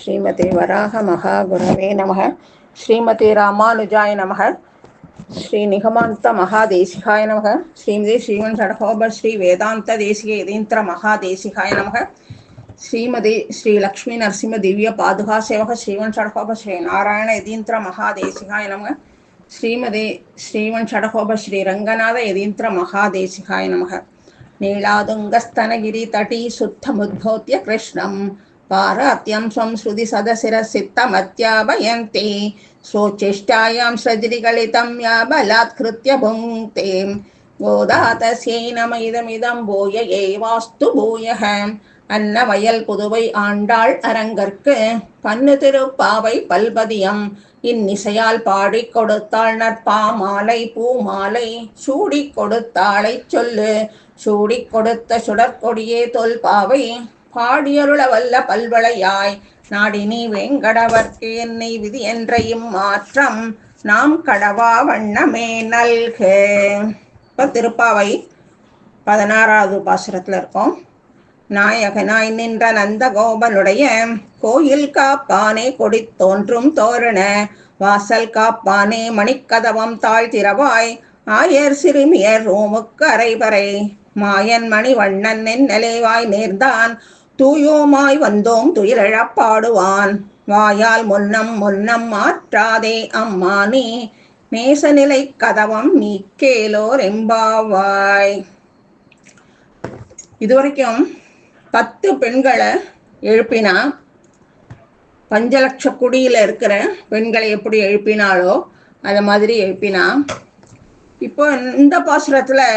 ஸ்ரீமதே வராக மகாகுரவே நமः. ஸ்ரீமதே ராமானுஜாய நமः. ஸ்ரீ நிகமாந்த மகாதேசிகாய நமः. ஸ்ரீமதே ஸ்ரீமன் சடகோப ஸ்ரீ வேதாந்த தேசிக யதீந்திர மகாதேசிகாய நமः. ஸ்ரீமதே ஸ்ரீ லக்ஷ்மி நரசிம்ம திவ்ய பாதுகா சேவக ஸ்ரீமன் சடகோப ஸ்ரீ நாராயண யதீந்திர மகாதேசிகாய நமः. ஸ்ரீமதே ஸ்ரீமன் சடகோப ஸ்ரீ ரங்கநாத யதீந்திர மகாதேசிகாய நமः. நீளாதுங்கஸ்தனகிரி தட்டி சுத்தமுத்போத்ய கிருஷ்ணம் पारात्यं स्वं श्रुति सदशिरसित्तमत्याभयन्ते स्वोच्छिष्टायां सृजरिगलितं या बलात्कृत्य भुङ्क्ते गोदातस्यै नम इदमिदं भूय एवास्तु भूयः அன்னவயல் புதுவை ஆண்டாள் அரங்கற்கு பன்னு திருப்பாவை பல்பதியம் இன்னிசையால் பாடிக் கொடுத்தாள் நற்பாமாலை பூமாலை சூடிக் கொடுத்தாளை சொல்லு சூடிக் கொடுத்த சுடற்கொடியே தொல்பாவை பாடியருள வல்ல பல்வளையாய் நாடினி வேங்கடவர்க்கு என்னை விதி என்ற இம்மாற்றம் நாம் கடவா வண்ணமே நல்க. இப்போ திருப்பாவை 16வது பாசுரத்தில் இருக்கோம். நாயகனாய் நின்ற நந்தகோபனுடைய கோயில் காப்பானே கொடி தோன்றும் தோரண வாசல் காப்பானே மணிக்கதவம் தாழ்த்திரவாய் ஆயர் சிறுமியர் ரோமுக்கு அரைபறை மாயன் மணி வண்ணன் நெல்லைவாய் நேர்ந்தான் தூயோமாய் வந்தோம் துயிலழப் பாடுவான் வாயால் முன்னம் முன்னம் மாற்றாதே அம்மானி மேசநிலை கதவம் நீக்கேலோர் எம்பாவாய். இதுவரைக்கும் 10 பெண்களை எழுப்பினா, பஞ்சலட்ச குடியில் இருக்கிற பெண்களை எப்படி எழுப்பினாலோ அது மாதிரி எழுப்பினா. இப்போ இந்த பாசுரத்தில்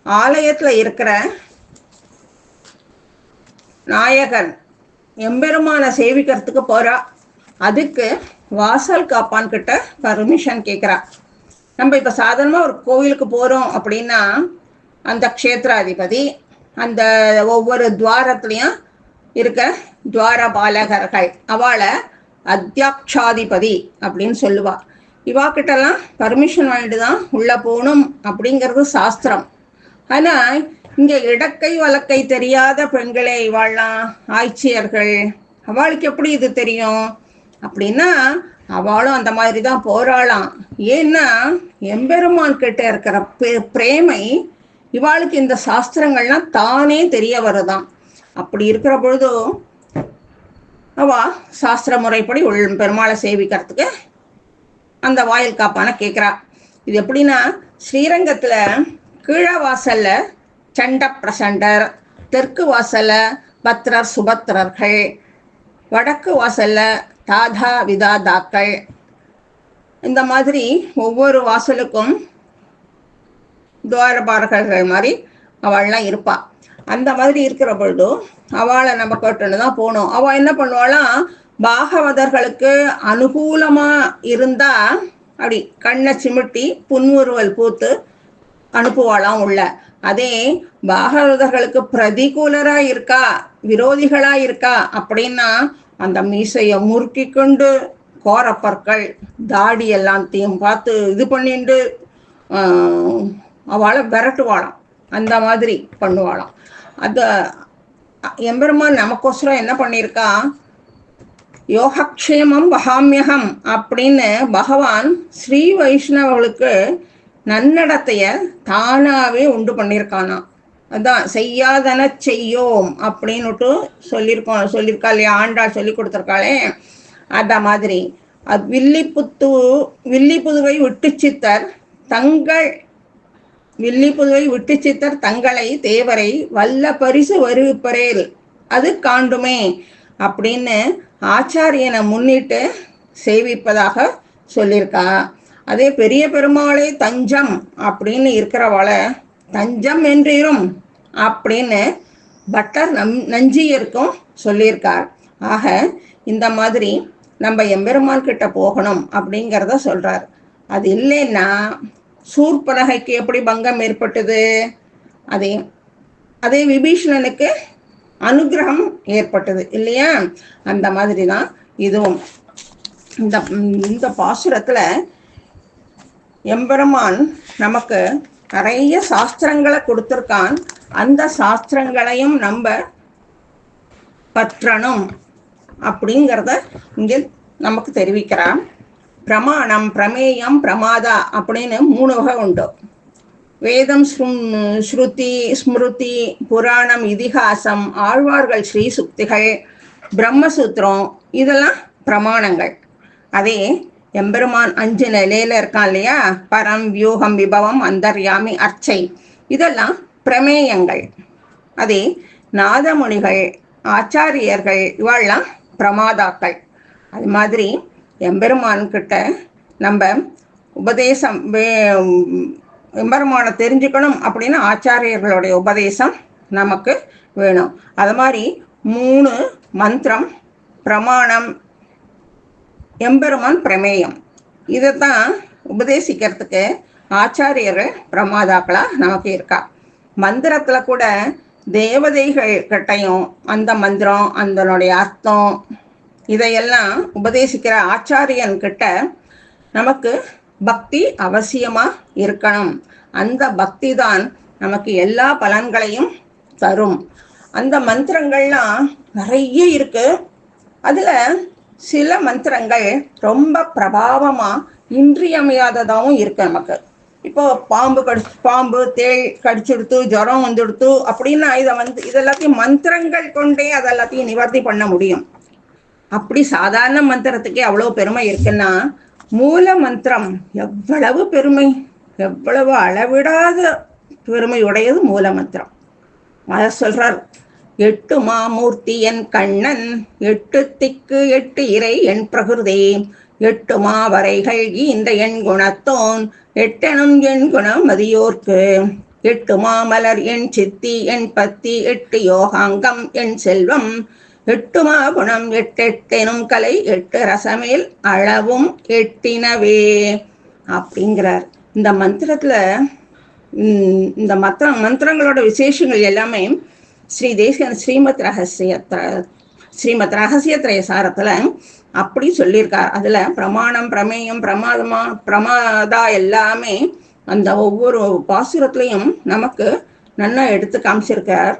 ஆலயத்தில் இருக்கிற நாயகன் எம்பெருமான சேவிக்கிறதுக்கு போறா. அதுக்கு வாசல் காப்பான் கிட்ட பர்மிஷன் கேட்குறா. நம்ம இப்போ சாதாரணமாக ஒரு கோவிலுக்கு போகிறோம் அப்படின்னா அந்த க்ஷேத்ராதிபதி அந்த ஒவ்வொரு துவாரத்துலேயும் இருக்க துவாரபாலகர்கள் அவளை அத்தியாட்சாதிபதி அப்படின்னு சொல்லுவா. இவாக்கிட்டலாம் பர்மிஷன் வாங்கிட்டு தான் உள்ளே போகணும் அப்படிங்கிறது சாஸ்திரம். ஆனால் இங்கே இடக்கை வழக்கை தெரியாத பெண்களே இவாள்லாம் ஆய்ச்சியர்கள், அவளுக்கு எப்படி இது தெரியும் அப்படின்னா அவளும் அந்த மாதிரி தான் போராளாம். ஏன்னா எம்பெருமான் கிட்ட இருக்கிற பிரேமை இவாளுக்கு இந்த சாஸ்திரங்கள்லாம் தானே தெரிய வருதான். அப்படி இருக்கிற பொழுது அவ சாஸ்திர முறைப்படி பெருமாளை சேவிக்கிறதுக்கு அந்த வாயில் காப்பான கேட்குறா. இது எப்படின்னா ஸ்ரீரங்கத்தில் கீழவாசல்ல சண்ட பிரசண்டர், தெற்கு வாசல்ல பத்ரர் சுபத்ரர்கள், வடக்கு வாசல்ல தாதா விதாதாக்கள், இந்த மாதிரி ஒவ்வொரு வாசலுக்கும் துவாரபாரகர்கள் மாதிரி அவள்லாம் இருப்பா. அந்த மாதிரி இருக்கிற பொழுது அவளை நம்ம கேட்டுன்னு தான் போகணும். அவள் என்ன பண்ணுவாளாம், பாகவதர்களுக்கு அனுகூலமாக இருந்தால் அப்படி கண்ணை சிமிட்டி புன்முறுவல் பூத்து அனுப்புவாளாம் உள்ள. அதே பாகவதர்களுக்கு பிரதிகூலராக இருக்கா, விரோதிகளாக இருக்கா அப்படின்னா அந்த மீசையை முறுக்கி கொண்டு கோரப்பற்கள் தாடி எல்லாத்தையும் பார்த்து இது பண்ணிட்டு அவளை விரட்டுவாளாம். அந்த மாதிரி பண்ணுவாளாம். அது எம்பெருமான் நமக்கோசரம் என்ன பண்ணியிருக்கா, யோகக்ஷேமம் வகாமியகம் அப்படின்னு பகவான் ஸ்ரீ வைஷ்ணவர்களுக்கு நன்னடத்தைய தானாவே உண்டு பண்ணியிருக்கானா. அதான் செய்யாதன செய்யோம் அப்படின்னுட்டு சொல்லியிருக்கா இல்லையா, ஆண்டாள் சொல்லி கொடுத்துருக்காளே. அந்த மாதிரி அது வில்லிபுதுவை விட்டுச்சித்தர் தங்களை தேவரை வல்ல பரிசு வருவிப்பரேல் அது காண்டுமே அப்படின்னு ஆச்சாரியனை முன்னிட்டு சேவிப்பதாக சொல்லியிருக்கா. அதே பெரிய பெருமாளே தஞ்சம் அப்படின்னு இருக்கிறவளை தஞ்சம் என்றிரும் அப்படின்னு பட்டர் நஞ்சியருக்கும் சொல்லியிருக்கார். ஆக இந்த மாதிரி நம்ம எம்பெருமான் கிட்ட போகணும் அப்படிங்கிறத சொல்றார். அது இல்லைன்னா சூர்பனகைக்கு எப்படி பங்கம் ஏற்பட்டது, அதே விபீஷணனுக்கு அனுகிரகம் ஏற்பட்டது இல்லையா. அந்த மாதிரி தான் இதுவும். இந்த பாசுரத்தில் எம்பெருமான் நமக்கு நிறைய சாஸ்திரங்களை கொடுத்துருக்கான். அந்த சாஸ்திரங்களையும் நம்ம பற்றணும். அப்படிங்கிறத இங்கே நமக்கு தெரிவிக்கிறான். பிரமாணம், பிரமேயம், பிரமாதா அப்படின்னு 3 வகை உண்டு. வேதம், ஸ்ருதி, ஸ்மிருதி, புராணம், இதிகாசம், ஆழ்வார்கள் ஸ்ரீ சுக்திகள், பிரம்மசூத்திரம், இதெல்லாம் பிரமாணங்கள். அதே எம்பெருமான் 5 நிலையில இருக்கான் இல்லையா, பரம், வியூகம், விபவம், அந்தர்யாமி, அர்ச்சை, இதெல்லாம் பிரமேயங்கள். அதே நாதமுனிகள், ஆச்சாரியர்கள், இவெல்லாம் பிரமாதாக்கள். அது மாதிரி எம்பெருமான் கிட்ட நம்ம உபதேசம், எம்பெருமானை தெரிஞ்சுக்கணும் அப்படின்னா ஆச்சாரியர்களுடைய உபதேசம் நமக்கு வேணும். அது மாதிரி 3 மந்திரம், பிரமாணம், எம்பெருமான், பிரமேயம், இதைத்தான் உபதேசிக்கிறதுக்கு ஆச்சாரியர்கள் பிரமாதாக்களாக நமக்கு இருக்கா. மந்திரத்தில் கூட தேவதைகள் கிட்டையும் அந்த மந்திரம், அதனுடைய அர்த்தம், இதையெல்லாம் உபதேசிக்கிற ஆச்சாரியன் கிட்ட நமக்கு பக்தி அவசியமா இருக்கணும். அந்த பக்தி தான் நமக்கு எல்லா பலன்களையும் தரும். அந்த மந்திரங்கள்லாம் நிறைய இருக்கு. அதுல சில மந்திரங்கள் ரொம்ப பிரபாவமா இன்றியமையாததாகவும் இருக்கு நமக்கு. இப்போ பாம்பு தேள் கடிச்சுடுத்து, ஜுரம் வந்துடுத்து அப்படின்னா இதெல்லாத்தையும் மந்திரங்கள் கொண்டே அதெல்லாத்தையும் நிவர்த்தி பண்ண முடியும். அப்படி சாதாரண மந்திரத்துக்கே அவ்வளவு பெருமை இருக்குன்னா மூல மந்திரம் எவ்வளவு பெருமை, எவ்வளவு அளவிடாத பெருமை உடையது மூல மந்திரம். அத சொல்றார், 8 மாமூர்த்தி என் கண்ணன், 8 திக்கு 8 இறை என் பிரகிருதே, 8 மாவரைகள் இந்த என் குணத்தோன், 8 என் குணம் மதியோர்க்கு, 8 மாமலர் என் சித்தி என் பத்தி, 8 யோகாங்கம் என் செல்வம், 8 மாகுணம் 8 கலை, 8 ரசமேல் அளவும் 8 அப்படிங்கிறார். இந்த மந்திரத்துல இந்த மந்திரங்களோட விசேஷங்கள் எல்லாமே ஸ்ரீமத் ரகசியத்ரய சாரத்துல அப்படி சொல்லியிருக்கார். அதுல பிரமாணம், பிரமேயம், பிரமாதா எல்லாமே அந்த ஒவ்வொரு பாசுரத்திலையும் நமக்கு நல்லா எடுத்து காமிச்சிருக்கார்.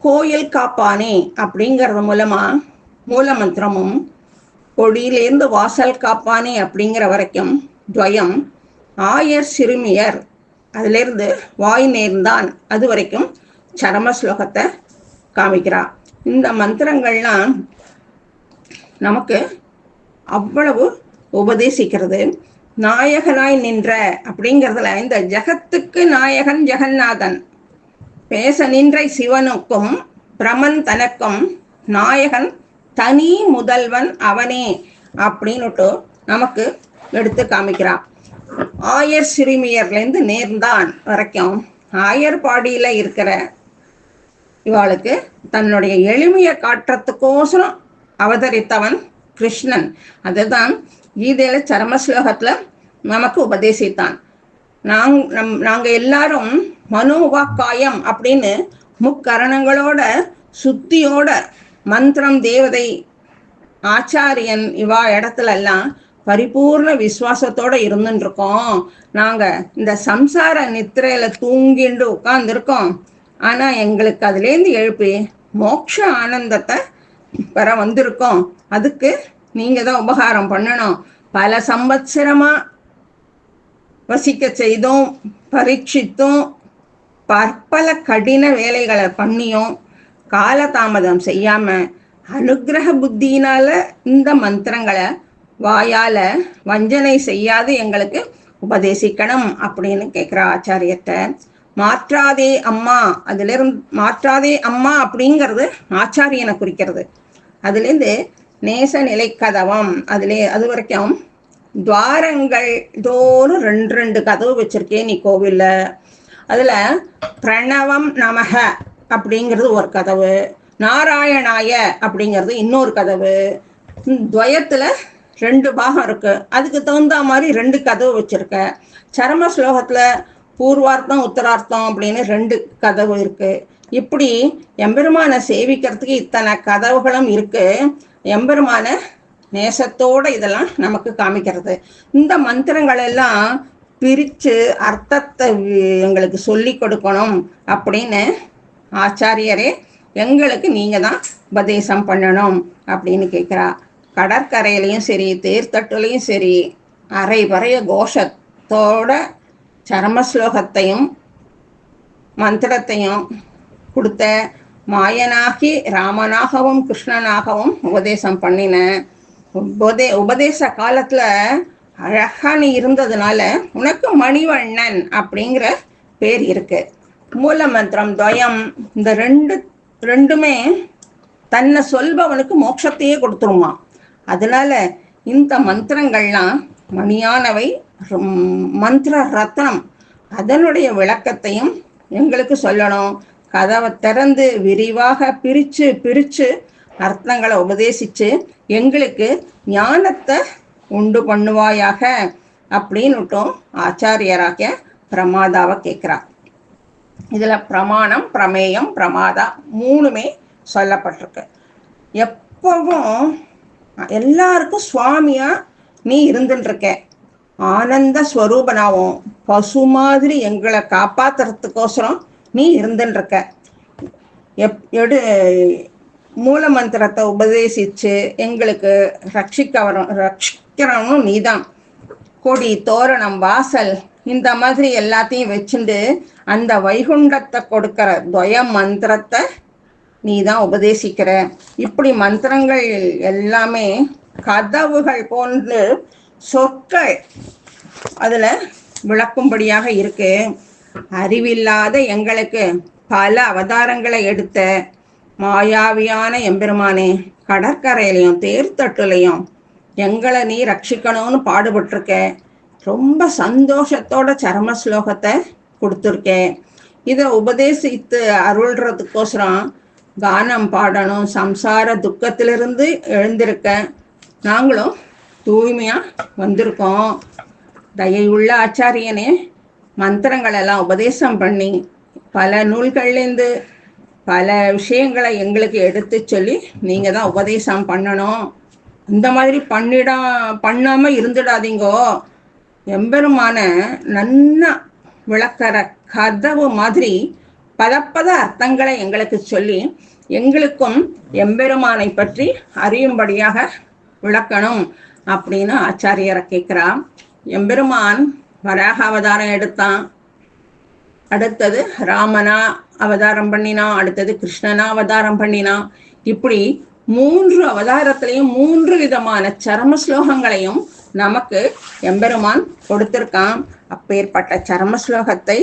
கோயில் காப்பானே அப்படிங்கறது மூலமா மூல மந்திரமும், கொடியிலேருந்து வாசல் காப்பானே அப்படிங்கிற வரைக்கும் துவயம், ஆயர் சிறுமியர் அதிலிருந்து வாய் நேர்ந்தான் அது வரைக்கும் சரம ஸ்லோகத்தை காமிக்கிறார். இந்த மந்திரங்கள்லாம் நமக்கு அவ்வளவு உபதேசிக்கிறது. நாயகனாய் நின்ற அப்படிங்கிறதுல இந்த ஜகத்துக்கு நாயகன் ஜெகநாதன், பேச நின்ற சிவனுக்கும் பிரமன் தனக்கும் நாயகன் தனி முதல்வன் அவனே அப்படின்னுட்டு நமக்கு எடுத்து காமிக்கிறான். ஆயர் சிறுமியர்லேருந்து நேர்ந்தான் வரைக்கும் ஆயர் பாடியில இருக்கிற இவாளுக்கு தன்னுடைய எளிமையை காட்டுறதுக்கோசரம் அவதரித்தவன் கிருஷ்ணன். அதுதான் கீதையில சரமஸ்லோகத்துல நமக்கு உபதேசித்தான். நாங்க எல்லாரும் மனோவாக்காயம் அப்படின்னு முக்கரணங்களோட சுத்தியோட மந்திரம், தேவதை, ஆச்சாரியன் இவா இடத்துல எல்லாம் பரிபூர்ண விசுவாசத்தோட இருந்துட்டு இருக்கோம். நாங்க இந்த சம்சார நித்திரையில தூங்கிண்டு உட்கார்ந்துருக்கோம். ஆனா எங்களுக்கு அதுலேருந்து எழுப்பி மோட்ச ஆனந்தத்தை பெற வந்திருக்கோம். அதுக்கு நீங்க தான் உபகாரம் பண்ணணும். பல சம்பத்சரமா வசிக்க செய்தும் பரீட்சித்தும் பற்பல கடின வேலைகளை பண்ணியும் காலதாமதம் செய்யாம அனுகிரக புத்தியினால இந்த மந்திரங்களை வாயால வஞ்சனை செய்யாது எங்களுக்கு உபதேசிக்கணும் அப்படின்னு கேட்குற ஆச்சாரியத்தை. மாற்றாதே அம்மா, அதுலேருந்து மாற்றாதே அம்மா அப்படிங்கிறது ஆச்சாரியனை குறிக்கிறது. அதுலேருந்து நேச நிலை கதவம், அது வரைக்கும் துவாரங்கள் தோறும் 2 கதவு வச்சிருக்கேன் நீ கோவில்ல. அதுல பிரணவம் நமக அப்படிங்கிறது ஒரு கதவு, நாராயணாய அப்படிங்கிறது இன்னொரு கதவு. துவயத்துல 2 பாகம் இருக்கு, அதுக்கு தகுந்த மாதிரி 2 கதவு வச்சிருக்க. சரம ஸ்லோகத்துல பூர்வார்த்தம் உத்தரார்த்தம் அப்படின்னு 2 கதவு இருக்கு. இப்படி எம்பெருமானை சேவிக்கிறதுக்கு இத்தனை கதவுகளும் இருக்கு. எம்பெருமான நேசத்தோட இதெல்லாம் நமக்கு காமிக்கிறது. இந்த மந்திரங்கள் எல்லாம் பிரிச்சு அர்த்தத்தை எங்களுக்கு சொல்லி கொடுக்கணும் அப்படின்னு ஆச்சாரியரே எங்களுக்கு நீங்க தான் உபதேசம் பண்ணணும் அப்படின்னு கேட்குறா. கடற்கரையிலையும் சரி, தேர்தட்டுலையும் சரி, அரை பறைய கோஷத்தோட சரமஸ்லோகத்தையும் மந்திரத்தையும் கொடுத்த மாயனாகி ராமனாகவும் கிருஷ்ணனாகவும் உபதேசம் பண்ணின. உபதேச காலத்துல அழகா நீ இருந்ததுனால உனக்கு மணிவண்ணன் அப்படிங்கிற பேர் இருக்கு. மூல மந்திரம் துவயம் இந்த ரெண்டுமே தன்னை சொல்பவனுக்கு மோட்சத்தையே கொடுத்துருமா. அதனால இந்த மந்திரங்கள்லாம் மணியானவை, மந்திர ரத்னம். அதனுடைய விளக்கத்தையும் எங்களுக்கு சொல்லணும். கதவை திறந்து விரிவாக பிரித்து பிரித்து அர்த்தங்களை உபதேசித்து எங்களுக்கு ஞானத்தை உண்டு பண்ணுவாயாக அப்படின்னுட்டும் ஆச்சாரியராக பிரமாதாவை கேட்குறா. இதில் பிரமாணம், பிரமேயம், பிரமாதா மூணுமே சொல்லப்பட்டிருக்கு. எப்பவும் எல்லாருக்கும் சுவாமியா நீ இருந்துட்டுருக்க, ஆனந்த ஸ்வரூபனாவும் பசு மாதிரி எங்களை காப்பாத்துறதுக்கோசரம் நீ இருந்துட்டுருக்க. மூல மந்திரத்தை உபதேசித்து எங்களுக்கு ரட்சிக்கிறவனும் நீதான். கொடி, தோரணம், வாசல் இந்த மாதிரி எல்லாத்தையும் வச்சுட்டு அந்த வைகுண்டத்தை கொடுக்கிற துவய மந்திரத்தை நீ தான் உபதேசிக்கிற. இப்படி மந்திரங்கள் எல்லாமே கதவுகள் போன்று சொற்கள் அதில் விளக்கும்படியாக இருக்கு. அறிவில்லாத எங்களுக்கு பல அவதாரங்களை எடுத்த மாயாவியான எம்பெருமானே, கடற்கரையிலையும் தேர்தட்டுலையும் எங்களை நீ ரட்சிக்கணும்னு பாடுபட்டிருக்க. ரொம்ப சந்தோஷத்தோட சரம ஸ்லோகத்தை கொடுத்துருக்கேன். இதை உபதேசித்து அருள்றதுக்கோசரம் கானம் பாடணும். சம்சார துக்கத்திலிருந்து எழுந்திருக்க நாங்களும் தூய்மையாக வந்திருக்கோம். தயையுள்ள ஆச்சாரியனே, மந்திரங்களெல்லாம் உபதேசம் பண்ணி பல நூல்கள்லேருந்து பல விஷயங்களை எங்களுக்கு எடுத்து சொல்லி நீங்கள் தான் உபதேசம் பண்ணணும். இந்த மாதிரி பண்ணாமல் இருந்துடாதீங்கோ. எம்பெருமான நன்னா விளக்கிற கதவு மாதிரி பதப்பத அர்த்தங்களை எங்களுக்கு சொல்லி எங்களுக்கும் எம்பெருமானை பற்றி அறியும்படியாக விளக்கணும் அப்படின்னு ஆச்சாரியரை கேட்குறா. எம்பெருமான் வராக அவதாரம் எடுத்தான், அடுத்தது ராமனா அவதாரம் பண்ணினான், அடுத்தது கிருஷ்ணனா அவதாரம் பண்ணினான். இப்படி 3 அவதாரத்திலையும் 3 விதமான சரம ஸ்லோகங்களையும் நமக்கு எம்பெருமான் கொடுத்திருக்கான். அப்பேற்பட்ட சரம ஸ்லோகத்தை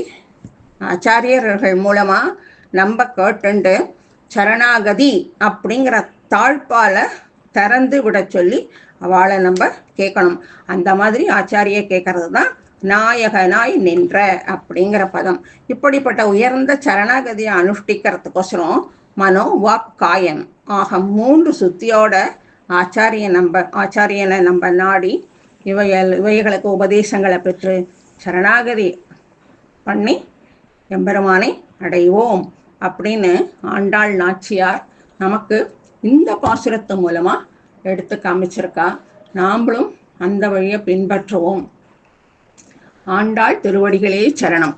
ஆச்சாரியர்கள் மூலமா நம்ம கேட்டுண்டு சரணாகதி அப்படிங்கிற தாழ்பால திறந்து விட சொல்லி அவளை நம்ம கேட்கணும். அந்த மாதிரி ஆச்சாரிய கேட்கறது தான் நாயகனாய் நின்ற அப்படிங்கிற பதம். இப்படிப்பட்ட உயர்ந்த சரணாகதியை அனுஷ்டிக்கிறதுக்கோசரம் மனோ வாக் காயம் ஆக 3 சுத்தியோட ஆச்சாரியனை நம்ம நாடி இவைகளுக்கு உபதேசங்களை பெற்று சரணாகதி பண்ணி எம்பெருமானை அடைவோம் அப்படின்னு ஆண்டாள் நாச்சியார் நமக்கு இந்த பாசுரத்து மூலமா எடுத்து காமிச்சிருக்கா. நாம்ளும் அந்த வழியை பின்பற்றுவோம். ஆண்டாள் திருவடிகளே சரணம்.